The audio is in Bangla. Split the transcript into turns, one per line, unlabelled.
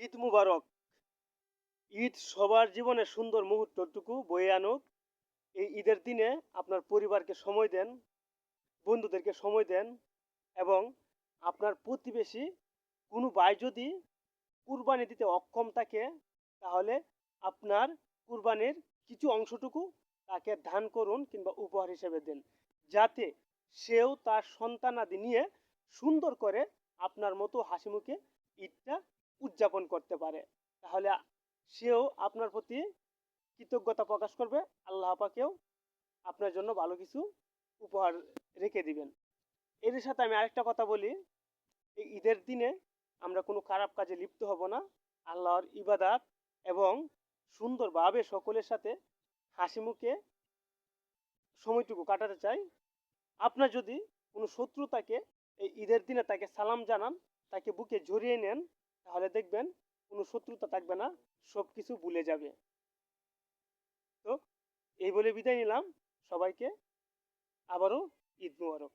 ঈদ মুবারক। ঈদ সবার জীবনে সুন্দর মুহূর্তটুকু বয়ে আনুক। এই ঈদের দিনে আপনার পরিবারকে সময় দেন, বন্ধুদেরকে সময় দেন এবং আপনার প্রতিবেশী কোনো ভাই যদি কুরবানি দিতে অক্ষম থাকে, তাহলে আপনার কুরবানির কিছু অংশটুকু তাকে দান করুন কিংবা উপহার হিসেবে দেন। যাতে সেও তার সন্তানাদি নিয়ে সুন্দর করে আপনার মতো হাসিমুখে ঈদটা উদযাপন করতে পারে। তাহলে সেও আপনার প্রতি কৃতজ্ঞতা প্রকাশ করবে। আল্লাহ পাকেও আপনার জন্য ভালো কিছু উপহার রেখে দিবেন। এর সাথে আমি আরেকটা কথা বলি, এই ঈদের দিনে আমরা কোনো খারাপ কাজে লিপ্ত হব না। আল্লাহর ইবাদাত এবং সুন্দরভাবে সকলের সাথে হাসিমুখে সময়টুকু কাটাতে চাই। আপনার যদি কোনো শত্রু থাকে, এই ঈদের দিনে তাকে সালাম জানান, তাকে বুকে জড়িয়ে নেন, তাহলে দেখবেন কোনো শত্রুতা থাকবে না, সব কিছু ভুলে যাবে। তো এই বলে বিদায় নিলাম সবাইকে। আবারও ঈদ মোবারক।